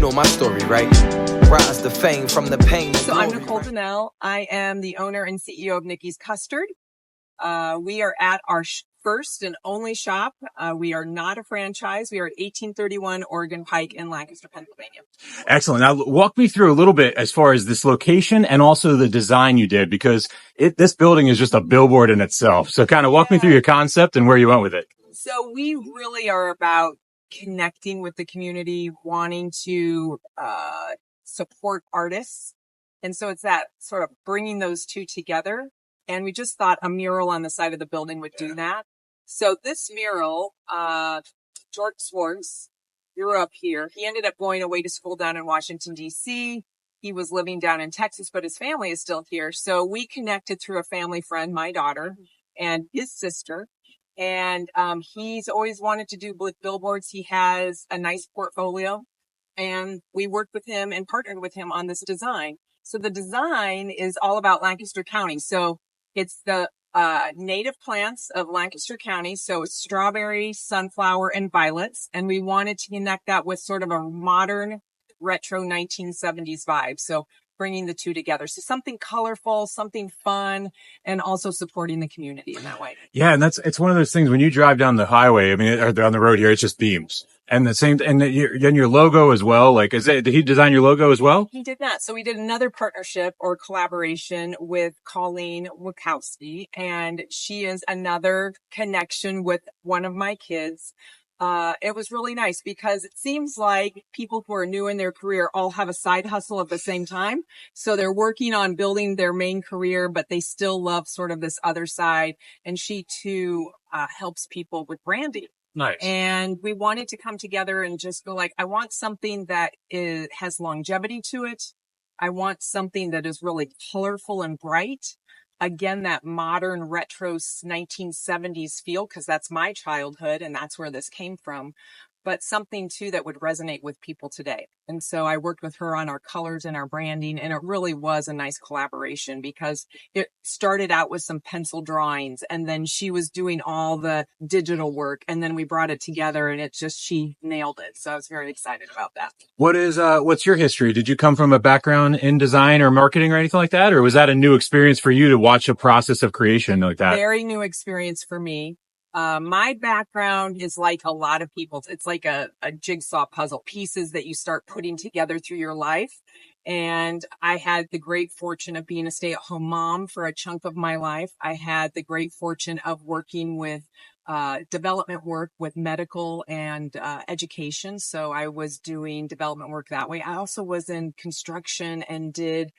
know my story, right? Rise to fame from the pain. So I'm Nicole Dannehl. I am the owner and CEO of Nikki's Custard. We are at our first and only shop. We are not a franchise. We are at 1831 Oregon Pike in Lancaster, Pennsylvania. Excellent. Now walk me through a little bit as far as this location and also the design you did, because this building is just a billboard in itself. So kind of walk me through your concept and where you went with it. So we really are about connecting with the community, wanting to support artists. And so it's that sort of bringing those two together. And we just thought a mural on the side of the building would do that. So this mural, George Swartz grew up here. He ended up going away to school down in Washington, D.C. He was living down in Texas, but his family is still here. So we connected through a family friend, my daughter, and his sister. And he's always wanted to do billboards. He has a nice portfolio. And we worked with him and partnered with him on this design. So the design is all about Lancaster County. So it's the native plants of Lancaster County. So it's strawberry, sunflower, and violets. And we wanted to connect that with sort of a modern retro 1970s vibe. So bringing the two together. So something colorful, something fun, and also supporting the community in that way. Yeah. And it's one of those things when you drive down the highway, I mean, or down the road here, it's just beams. And your logo as well. Like, did he design your logo as well? He did not. So we did another partnership or collaboration with Colleen Wachowski, and she is another connection with one of my kids. It was really nice because it seems like people who are new in their career all have a side hustle at the same time. So they're working on building their main career, but they still love sort of this other side. And she too, helps people with branding. Nice. And we wanted to come together and just go like, I want something that has longevity to it. I want something that is really colorful and bright. Again, that modern retro 1970s feel, because that's my childhood and that's where this came from, but something too that would resonate with people today. And so I worked with her on our colors and our branding, and it really was a nice collaboration because it started out with some pencil drawings, and then she was doing all the digital work, and then we brought it together, and she nailed it. So I was very excited about that. What's your history? Did you come from a background in design or marketing or anything like that? Or was that a new experience for you to watch a process of creation like that? Very new experience for me. My background is like a lot of people's. It's like a jigsaw puzzle, pieces that you start putting together through your life. And I had the great fortune of being a stay-at-home mom for a chunk of my life. I had the great fortune of working with development work with medical and education. So I was doing development work that way. I also was in construction and did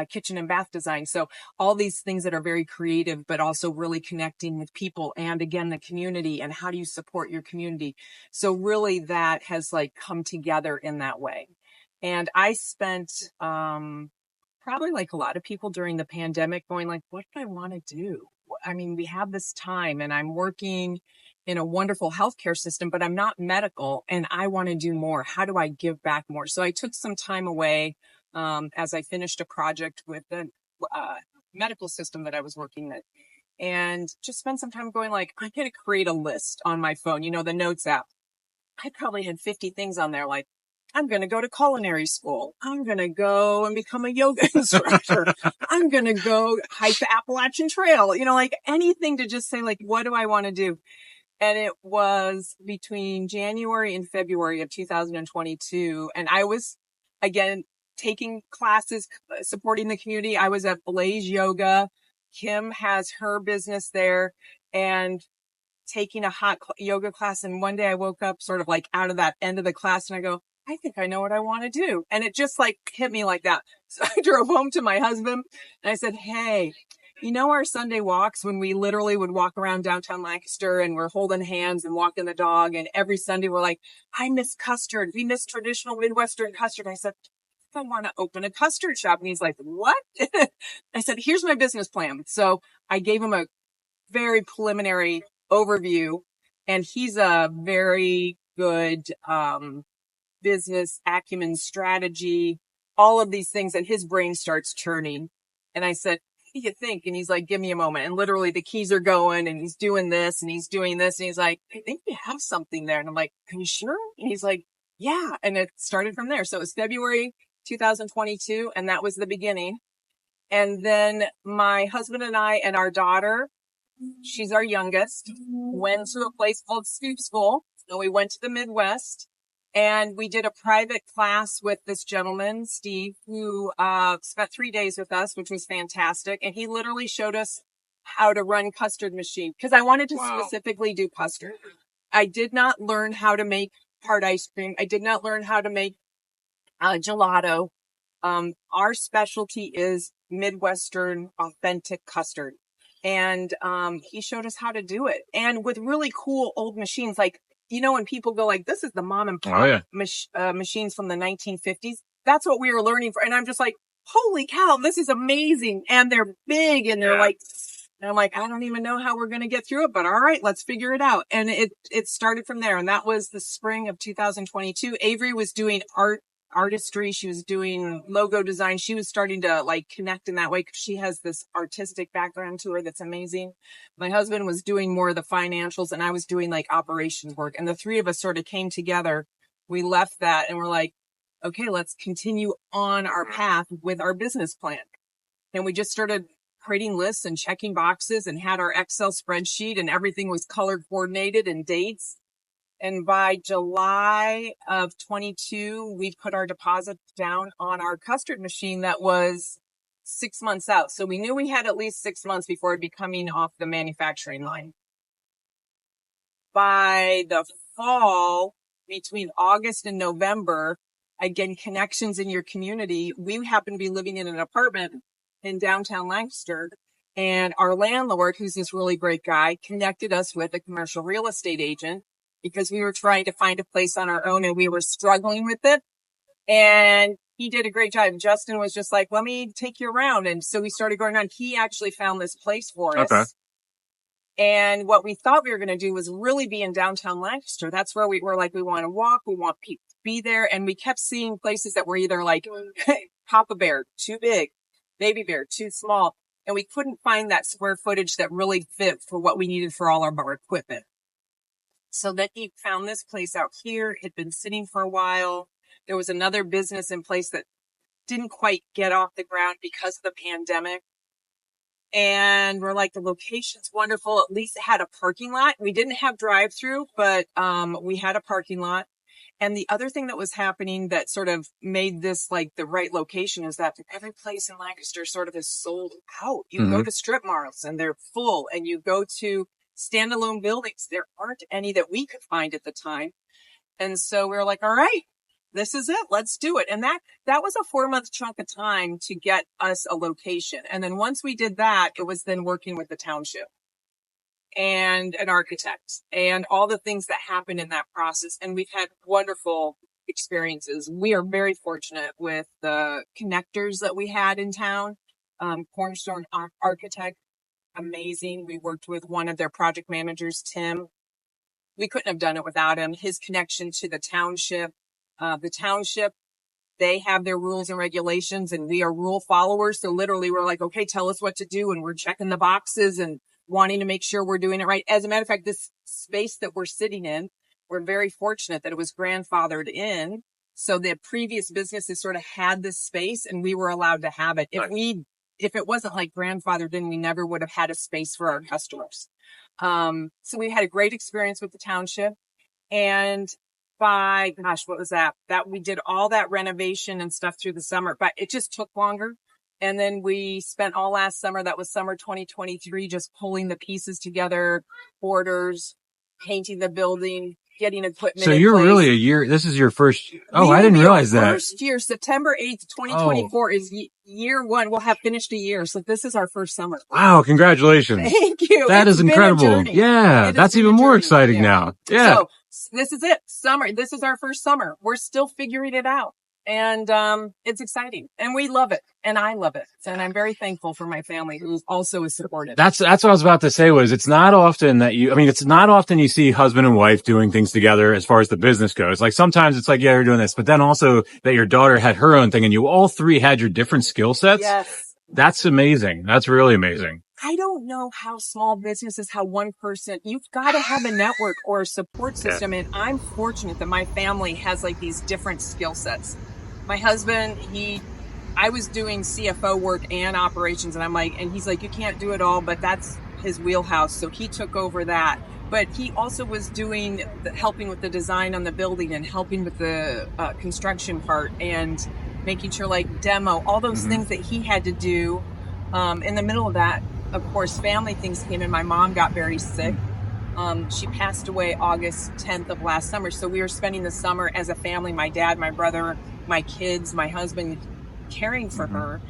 kitchen and bath design. So all these things that are very creative, but also really connecting with people and again, the community and how do you support your community? So really that has like come together in that way. And I spent probably like a lot of people during the pandemic going like, what do I want to do? I mean, we have this time and I'm working in a wonderful healthcare system, but I'm not medical and I want to do more. How do I give back more? So I took some time away as I finished a project with the medical system that I was working with and just spent some time going like, I'm going to create a list on my phone, the notes app. I probably had 50 things on there like, I'm going to go to culinary school. I'm going to go and become a yoga instructor. I'm going to go hike the Appalachian Trail, like anything to just say like, what do I want to do? And it was between January and February of 2022. And I was, again, taking classes, supporting the community. I was at Blaze Yoga. Kim has her business there and taking a hot yoga class. And one day I woke up sort of like out of that end of the class and I go, I think I know what I want to do. And it just like hit me like that. So I drove home to my husband and I said, hey, our Sunday walks when we literally would walk around downtown Lancaster and we're holding hands and walking the dog. And every Sunday we're like, I miss custard. We miss traditional Midwestern custard. I said, I want to open a custard shop. And he's like, what? I said, here's my business plan. So I gave him a very preliminary overview and he's a very good, business acumen, strategy, all of these things, and his brain starts churning. And I said, what do you think? And he's like, give me a moment. And literally the keys are going and he's doing this and he's doing this. And he's like, I think we have something there. And I'm like, are you sure? And he's like, Yeah. And it started from there. So it was February 2022, and that was the beginning. And then my husband and I and our daughter, she's our youngest, went to a place called Scoop School. So we went to the Midwest and we did a private class with this gentleman, Steve, who spent 3 days with us, which was fantastic. And he literally showed us how to run custard machine because I wanted to specifically do custard. I did not learn how to make hard ice cream. I did not learn how to make gelato. Our specialty is Midwestern authentic custard. And he showed us how to do it. And with really cool old machines, like, you know, when people go like, this is the mom and pop machines from the 1950s. That's what we were learning for. And I'm just like, holy cow, this is amazing. And they're big and they're like, and I'm like, I don't even know how we're going to get through it, but all right, let's figure it out. And it started from there. And that was the spring of 2022. Avery was doing artistry. She was doing logo design. She was starting to like connect in that way because she has this artistic background to her that's amazing. My husband was doing more of the financials and I was doing like operations work. And the three of us sort of came together. We left that and we're like, okay, let's continue on our path with our business plan. And we just started creating lists and checking boxes and had our Excel spreadsheet and everything was color coordinated and dates. And by July of 22, we put our deposit down on our custard machine that was 6 months out. So we knew we had at least 6 months before it'd be coming off the manufacturing line. By the fall, between August and November, again, connections in your community. We happen to be living in an apartment in downtown Lancaster. And our landlord, who's this really great guy, connected us with a commercial real estate agent because we were trying to find a place on our own and we were struggling with it. And he did a great job. Justin was just like, let me take you around. And so we started going on. He actually found this place for us. Okay. And what we thought we were going to do was really be in downtown Lancaster. That's where we were like, we want to walk. We want people to be there. And we kept seeing places that were either like Papa Bear, too big, Baby Bear, too small. And we couldn't find that square footage that really fit for what we needed for all of our equipment. So then he found this place out here. It had been sitting for a while. There was another business in place that didn't quite get off the ground because of the pandemic. And we're like, the location's wonderful. At least it had a parking lot. We didn't have drive-through, but we had a parking lot. And the other thing that was happening that sort of made this like the right location is that every place in Lancaster sort of is sold out. You go to strip malls and they're full, and you go to standalone buildings. There aren't any that we could find at the time. And so we were like, all right, this is it. Let's do it. And that was a 4-month chunk of time to get us a location. And then once we did that, it was then working with the township and an architect and all the things that happened in that process. And we've had wonderful experiences. We are very fortunate with the connectors that we had in town. Cornerstone Architect, amazing. We worked with one of their project managers, Tim. We couldn't have done it without him. His connection to the township, they have their rules and regulations and we are rule followers. So literally we're like, okay, tell us what to do. And we're checking the boxes and wanting to make sure we're doing it right. As a matter of fact, this space that we're sitting in, we're very fortunate that it was grandfathered in. So the previous businesses sort of had this space and we were allowed to have it. If it wasn't like grandfathered in, we never would have had a space for our customers. So we had a great experience with the township. And by, what was that? That we did all that renovation and stuff through the summer, but it just took longer. And then we spent all last summer, that was summer 2023, just pulling the pieces together, borders, painting the building, getting equipment. So you're really a year. This is your first. Oh, I didn't realize that. First year, September 8th, 2024 is year one. We'll have finished a year. So this is our first summer. Wow. Congratulations. Thank you. That is incredible. Yeah. That's even more exciting now. Yeah. So this is it. Summer. This is our first summer. We're still figuring it out. And it's exciting. And we love it. And I love it. And I'm very thankful for my family who also is supportive. That's what I was about to say was it's not often you see husband and wife doing things together as far as the business goes. Like sometimes it's like, yeah, you're doing this, but then also that your daughter had her own thing and you all three had your different skill sets. Yes. That's amazing. That's really amazing. I don't know how small businesses, how one person, you've got to have a network or a support system. And I'm fortunate that my family has like these different skill sets. My husband, I was doing CFO work and operations, and he's like, you can't do it all, but that's his wheelhouse. So he took over that. But he also was helping with the design on the building and helping with the construction part and making sure like demo, all those things that he had to do. In the middle of that, of course, family things came in. My mom got very sick. She passed away August 10th of last summer. So we were spending the summer as a family, my dad, my brother, my kids, my husband, caring for her.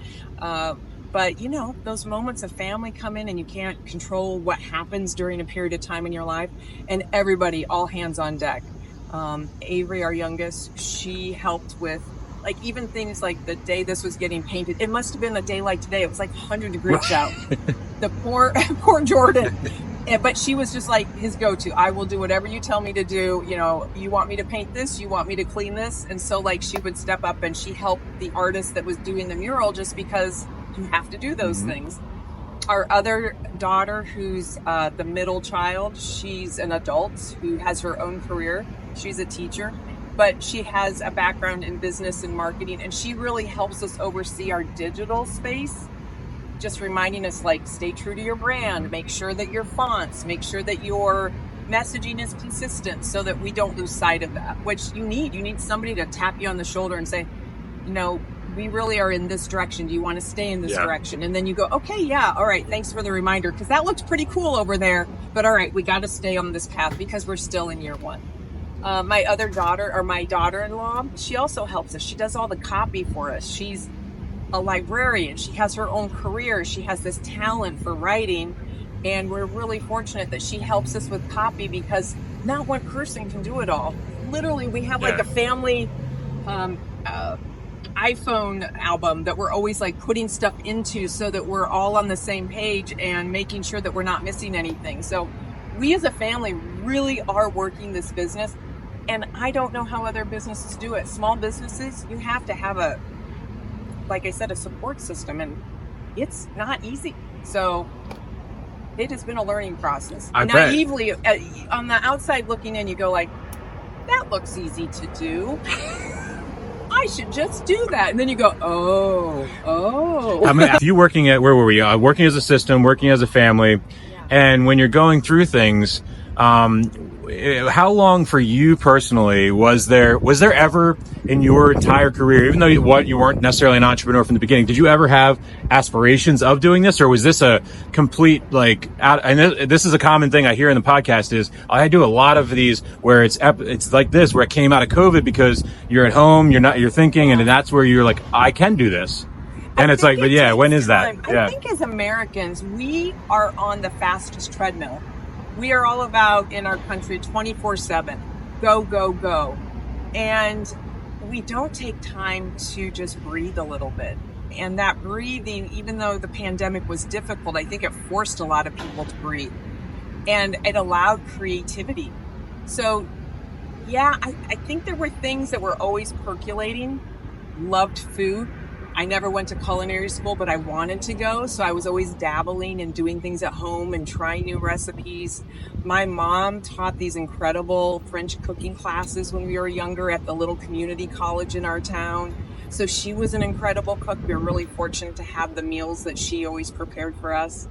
But you know, those moments of family come in and you can't control what happens during a period of time in your life, and everybody, all hands on deck. Avery, our youngest, she helped with like even things like the day this was getting painted. It must have been a day like today. It was like 100 degrees out. The poor Jordan. But she was just like his go-to. I will do whatever you tell me to do. You know, you want me to paint this, you want me to clean this. And so like she would step up and she helped the artist that was doing the mural just because you have to do those things. Our other daughter, who's the middle child, she's an adult who has her own career. She's a teacher, but she has a background in business and marketing, and she really helps us oversee our digital space. Just reminding us like, stay true to your brand, make sure that your fonts, make sure that your messaging is consistent so that we don't lose sight of that, which you need somebody to tap you on the shoulder and say, you know, we really are in this direction. Do you want to stay in this direction? And then you go, okay, yeah, all right, thanks for the reminder, because that looks pretty cool over there. But all right, we got to stay on this path because we're still in year one. My other daughter, or my daughter-in-law, she also helps us. She does all the copy for us. She's a librarian. She has her own career. She has this talent for writing. And we're really fortunate that she helps us with copy because not one person can do it all. Literally, we have like a family iPhone album that we're always like putting stuff into so that we're all on the same page and making sure that we're not missing anything. So we as a family really are working this business, and I don't know how other businesses do it. Small businesses, you have to have like I said, a support system, and it's not easy. So it has been a learning process. Naively, on the outside looking in, you go like, that looks easy to do. I should just do that. And then you go, oh. I mean, you working at, where were we? Working as a system, working as a family. And when you're going through things, how long for you personally was there ever in your entire career, even though you weren't necessarily an entrepreneur from the beginning, did you ever have aspirations of doing this, or was this a complete I know this is a common thing I hear in the podcast is I do a lot of these where it's like this, where it came out of COVID because you're at home, you're thinking, and that's where you're like, I can do this. And it's like, but yeah, when is that? I think as Americans, we are on the fastest treadmill. We are all about, in our country, 24/7, go, go, go. And we don't take time to just breathe a little bit. And that breathing, even though the pandemic was difficult, I think it forced a lot of people to breathe. And it allowed creativity. So, yeah, I think there were things that were always percolating. Loved food. I never went to culinary school, but I wanted to go. So I was always dabbling and doing things at home and trying new recipes. My mom taught these incredible French cooking classes when we were younger at the little community college in our town. So she was an incredible cook. We were really fortunate to have the meals that she always prepared for us.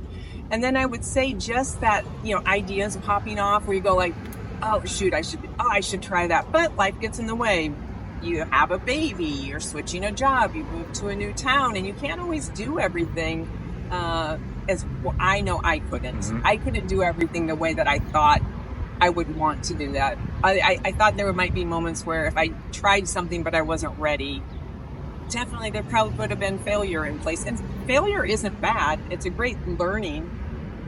And then I would say just that, ideas popping off where you go like, oh shoot, I should try that. But life gets in the way. You have a baby, you're switching a job, you move to a new town, and you can't always do everything I know I couldn't. Mm-hmm. I couldn't do everything the way that I thought I would want to do that. I thought there might be moments where if I tried something but I wasn't ready, definitely there probably would have been failure in place. And failure isn't bad, it's a great learning.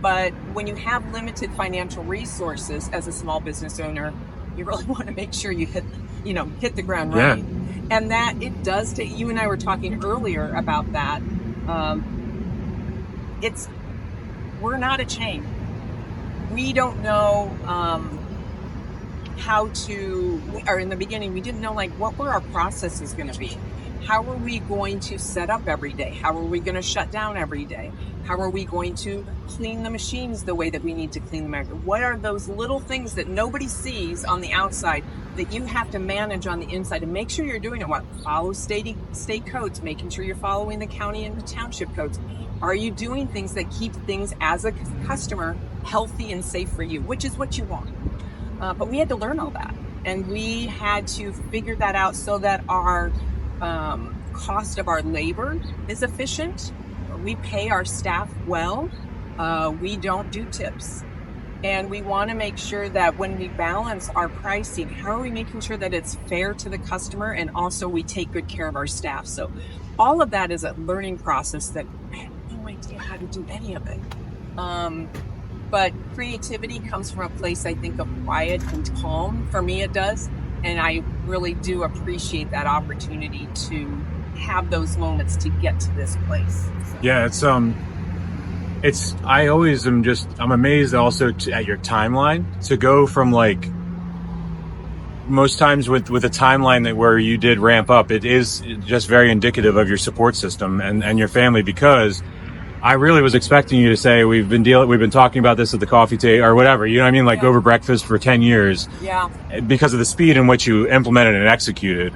But when you have limited financial resources as a small business owner, you really want to make sure you hit the ground running. Yeah. And that it does take, you and I were talking earlier about that. We're not a chain. We don't know or in the beginning, we didn't know what were our processes going to be. How are we going to set up every day? How are we going to shut down every day? How are we going to clean the machines the way that we need to clean them? What are those little things that nobody sees on the outside that you have to manage on the inside, and make sure you're doing it? What? Follow state codes, making sure you're following the county and the township codes. Are you doing things that keep things as a customer healthy and safe for you, which is what you want? But we had to learn all that, and we had to figure that out so that our cost of our labor is efficient. We pay our staff well. We don't do tips. And we want to make sure that when we balance our pricing, how are we making sure that it's fair to the customer, and also we take good care of our staff? So all of that is a learning process that I had no idea how to do any of it. But creativity comes from a place, I think, of quiet and calm. For me, it does. And I really do appreciate that opportunity to have those moments to get to this place. So. Yeah, I always am I'm amazed also at your timeline to go from, like, most times with a timeline where you did ramp up, it is just very indicative of your support system and your family, because I really was expecting you to say, we've been talking about this at the coffee table or whatever, you know what I mean? Like, over breakfast for 10 years. Yeah. Because of the speed in which you implemented and executed.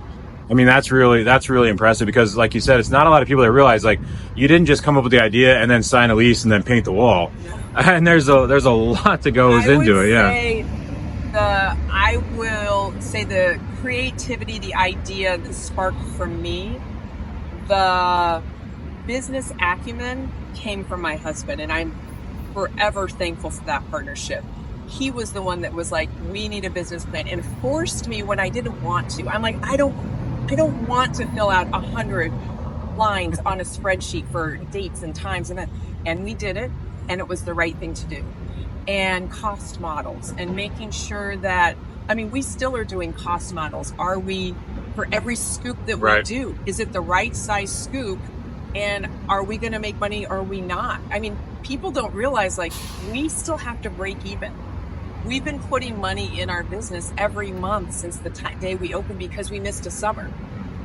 I mean, that's really impressive, because, like you said, it's not a lot of people that realize, like, you didn't just come up with the idea and then sign a lease and then paint the wall. And there's a lot that goes into it. Yeah. I will say the creativity, the idea, the spark for me, the business acumen came from my husband, and I'm forever thankful for that partnership. He was the one that was like, we need a business plan, and forced me when I didn't want to. I'm like, I don't want to fill out 100 lines on a spreadsheet for dates and times, and we did it, and it was the right thing to do. And cost models, and making sure that, I mean, we still are doing cost models. Are we, for every scoop that we do, is it the right size scoop? And are we going to make money or are we not? I mean, people don't realize, like, we still have to break even. We've been putting money in our business every month since the day we opened, because we missed a summer.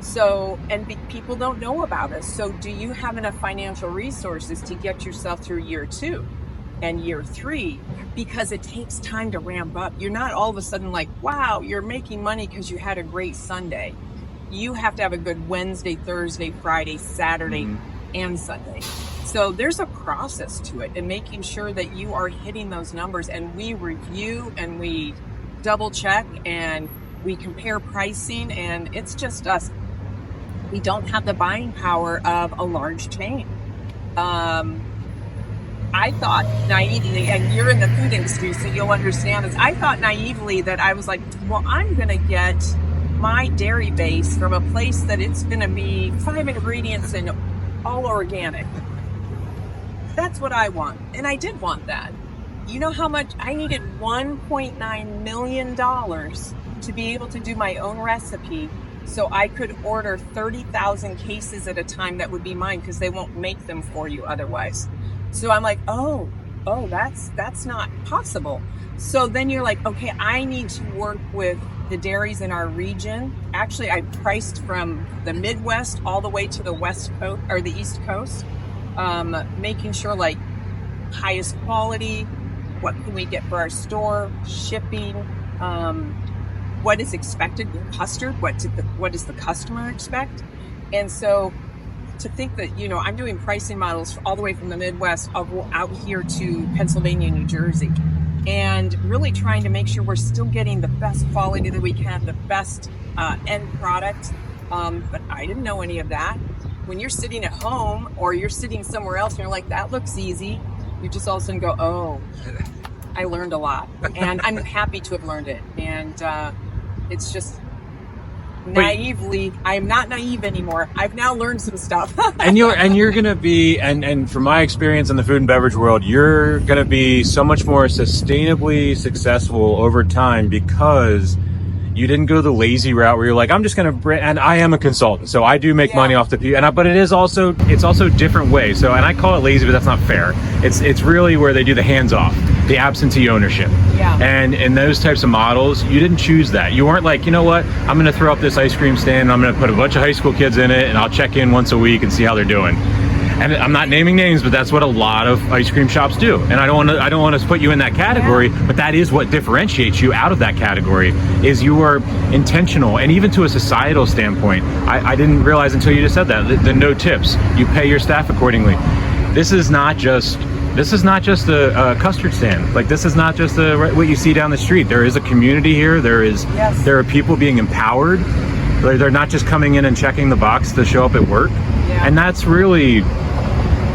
So, and people don't know about us. So do you have enough financial resources to get yourself through year 2 and year 3? Because it takes time to ramp up. You're not all of a sudden like, wow, you're making money because you had a great Sunday. You have to have a good Wednesday, Thursday, Friday, Saturday, and Sunday. So there's a process to it, and making sure that you are hitting those numbers, and we review and we double check and we compare pricing, and it's just us. We don't have the buying power of a large chain. I thought naively, and you're in the food industry, so you'll understand this. I thought naively that I was like, well, I'm going to get my dairy base from a place that it's going to be 5 ingredients and all organic. That's what I want. And I did want that. You know how much I needed? $1.9 million to be able to do my own recipe, so I could order 30,000 cases at a time that would be mine, because they won't make them for you otherwise. So I'm like, oh, that's not possible. So then you're like, okay, I need to work with the dairies in our region. Actually, I priced from the Midwest all the way to the West Coast or the East Coast, making sure, like, highest quality, what can we get for our store, shipping, what is expected with Custard, what does the customer expect? And so to think that, you know, I'm doing pricing models all the way from the Midwest out here to Pennsylvania, New Jersey, and really trying to make sure we're still getting the best quality that we can, the best end product. But I didn't know any of that. When you're sitting at home or you're sitting somewhere else and you're like, that looks easy, you just all of a sudden go, oh, I learned a lot. And I'm happy to have learned it. And it's just naively, I'm not naive anymore. I've now learned some stuff. and you're gonna be, and from my experience in the food and beverage world, you're gonna be so much more sustainably successful over time, because you didn't go the lazy route where you're like, I'm just gonna and I am a consultant, so I do make money off the people, but it's also different ways. So, and I call it lazy, but that's not fair. It's really where they do the hands off. the absentee ownership. Yeah. And in those types of models, you didn't choose that. You weren't like, you know what, I'm going to throw up this ice cream stand, and I'm going to put a bunch of high school kids in it, and I'll check in once a week and see how they're doing. And I'm not naming names, but that's what a lot of ice cream shops do. And I don't want to put you in that category, but that is what differentiates you out of that category, is you are intentional. And even to a societal standpoint, I didn't realize until you just said that, the no tips. You pay your staff accordingly. This is not just a custard stand. Like, this is not just what you see down the street. There is a community here. There are people being empowered. They're not just coming in and checking the box to show up at work. Yeah. And that's really,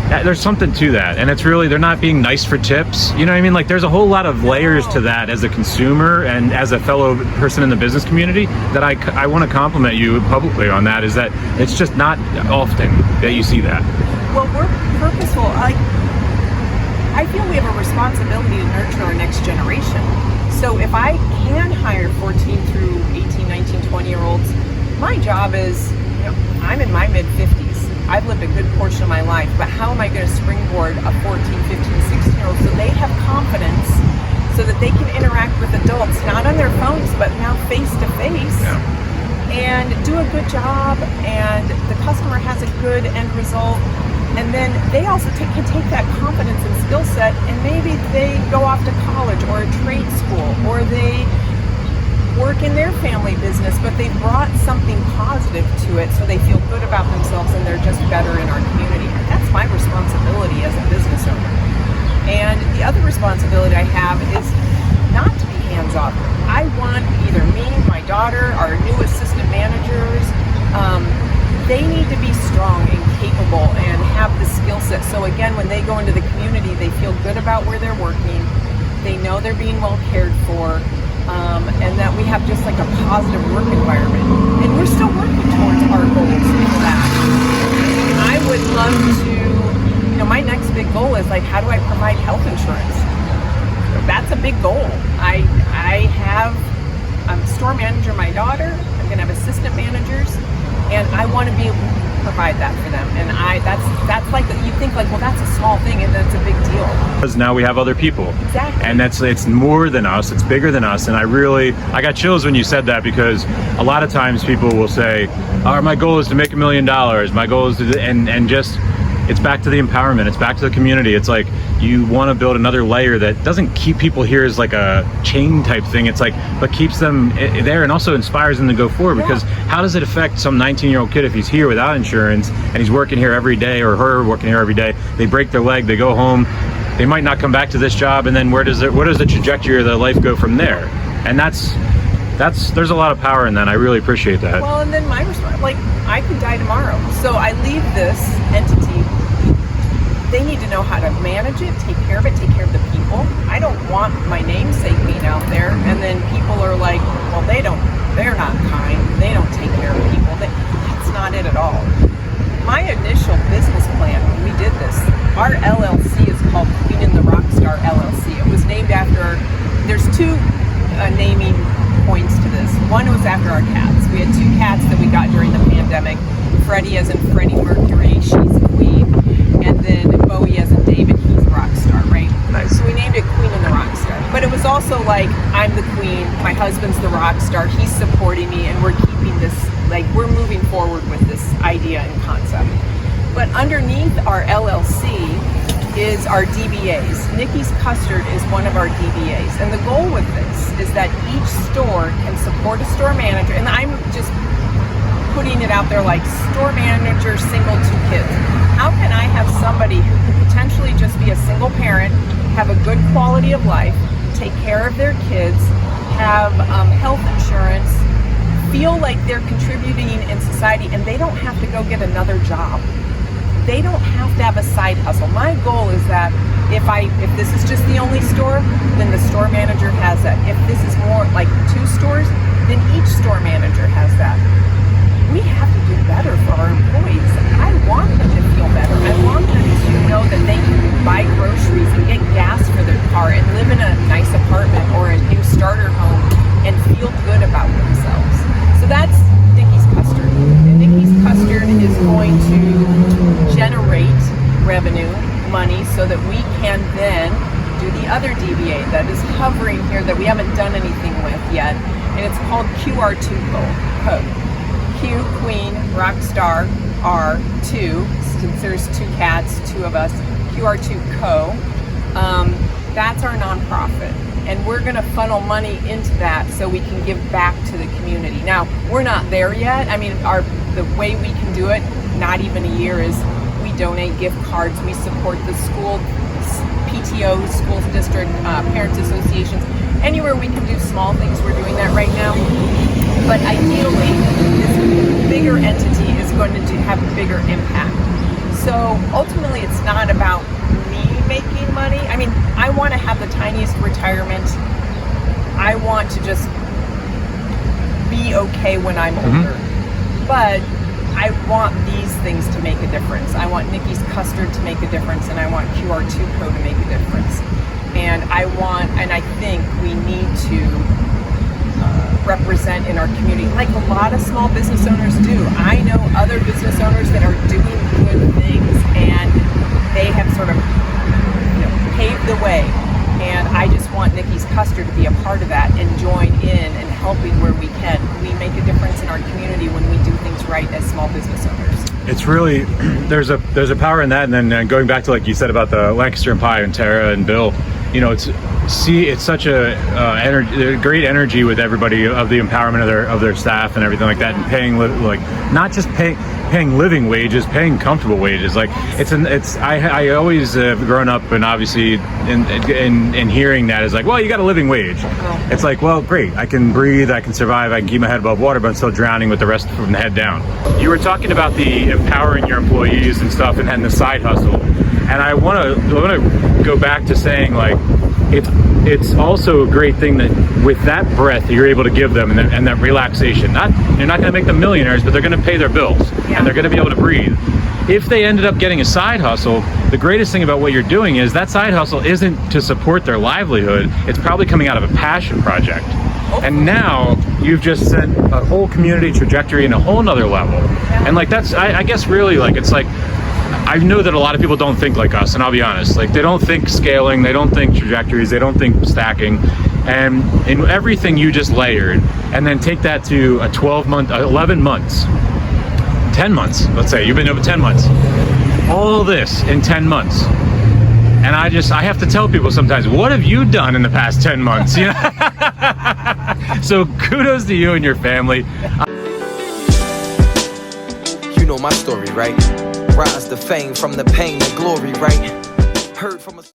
there's something to that. And it's really, they're not being nice for tips. You know what I mean? Like, there's a whole lot of layers to that as a consumer and as a fellow person in the business community that I want to compliment you publicly on. That is that it's just not often that you see that. Well, we're purposeful. I feel we have a responsibility to nurture our next generation. So if I can hire 14 through 18, 19, 20-year-olds, my job is, I'm in my mid-50s. I've lived a good portion of my life, but how am I going to springboard a 14, 15, 16-year-old so they have confidence, so that they can interact with adults, not on their phones, but now face-to-face, and do a good job, and the customer has a good end result. And then they also can take that confidence and skill set, and maybe they go off to college or a trade school, or they work in their family business, but they brought something positive to it, so they feel good about themselves and they're just better in our community. And that's my responsibility as a business owner. And the other responsibility I have is not to be hands-off. I want either me, my daughter, our new assistant managers, they need to be strong and capable and have the skill set. So again, when they go into the community, they feel good about where they're working. They know they're being well cared for, and that we have just like a positive work environment. And we're still working towards our goals for that. I would love to, my next big goal is like, how do I provide health insurance? That's a big goal. I'm a store manager, my daughter. I'm going to have assistant managers. And I want to be able to provide that for them. And that's like, you think like, well, that's a small thing, and that's a big deal. Because now we have other people. Exactly. And it's more than us, it's bigger than us. And I got chills when you said that, because a lot of times people will say, my goal is to make $1 million. My goal is to, and just, it's back to the empowerment. It's back to the community. It's like, you want to build another layer that doesn't keep people here as like a chain type thing. It's like, but keeps them there and also inspires them to go forward. Because how does it affect some 19-year-old kid if he's here without insurance and he's working here every day, or her working here every day? They break their leg, they go home, they might not come back to this job, and then where does the trajectory of their life go from there? And there's a lot of power in that. I really appreciate that. Well, and then my response, like, I could die tomorrow. So I leave this entity. They need to know how to manage it, take care of the people. I don't want my namesake being out there, and then people are like, well, they're not kind, they don't take care of people. That's not it at all. My initial business plan, when we did this, our LLC is called Queen and the Rockstar LLC. It was named after, there's two naming points to this. One was after our cats. We had 2 cats that we got during the pandemic. Freddie as in Freddie Mercury, she's a queen. And then Bowie as in David, he's a rock star, right? Nice. So we named it Queen and the Rock Star. But it was also like, I'm the queen, my husband's the rock star, he's supporting me, and we're keeping this, like, we're moving forward with this idea and concept. But underneath our LLC is our DBAs. Nikki's Custard is one of our DBAs. And the goal with this is that each store can support a store manager, and I'm just putting it out there like store manager, single, 2 kids. How can I have somebody who could potentially just be a single parent, have a good quality of life, take care of their kids, have health insurance, feel like they're contributing in society, and they don't have to go get another job. They don't have to have a side hustle. My goal is that if this is just the only store, then the store manager has that. If this is more like 2 stores, then each store manager has that. We have to do better for our employees. I want them to feel better. I want them to know that they can buy groceries and get gas for their car and live in a nice apartment or a new starter home and feel good about themselves. So that's Nikki's Custard. And Nikki's Custard is going to generate revenue, money, so that we can then do the the other DBA that is hovering here that we haven't done anything with yet, and it's called QR2 code. Q, Queen, Rockstar, R2, since there's 2 cats, 2 of us, QR2 Co. That's our nonprofit. And we're gonna funnel money into that so we can give back to the community. Now, we're not there yet. I mean, the way we can do it, not even a year, is we donate gift cards, we support the school, PTOs, school district, parents associations, anywhere we can do small things, we're doing that right now. But ideally, this bigger entity is going to have a bigger impact. So ultimately, it's not about me making money. I mean, I want to have the tiniest retirement. I want to just be okay when I'm older. But I want these things to make a difference. I want Nikki's Custard to make a difference, and I want QR2 Co to make a difference. And I think we need to represent in our community like a lot of small business owners do. I know other business owners that are doing good things, and they have sort of paved the way. And I just want Nikki's Custard to be a part of that and join in and helping where we can. We make a difference in our community when we do things right as small business owners. It's really, there's a power in that. And then going back to, like you said about the Lancaster and Pie and Tara and Bill, it's such a great energy with everybody of the empowerment of their staff and everything like that, and paying not just paying living wages, paying comfortable wages. Like I always have grown up, and obviously in hearing that is like, well, you got a living wage. It's like, well, great, I can breathe, I can survive, I can keep my head above water, but I'm still drowning with the rest from the head down. You were talking about the empowering your employees and stuff, and the side hustle, and I want to go back to saying, like, it's also a great thing that with that breath you're able to give them and that relaxation. You're not going to make them millionaires, but they're going to pay their bills, and they're going to be able to breathe. If they ended up getting a side hustle, the greatest thing about what you're doing is that side hustle isn't to support their livelihood. It's probably coming out of a passion project. And now you've just sent a whole community trajectory in a whole nother level. And like, that's, I guess really, like, it's like, I know that a lot of people don't think like us, and I'll be honest, like, they don't think scaling, they don't think trajectories, they don't think stacking, and in everything you just layered, and then take that to a 11 months, 10 months, let's say, you've been over 10 months, all this in 10 months. And I have to tell people sometimes, what have you done in the past 10 months? So kudos to you and your family. You know my story, right? Rise to fame from the pain to glory, right? Heard from a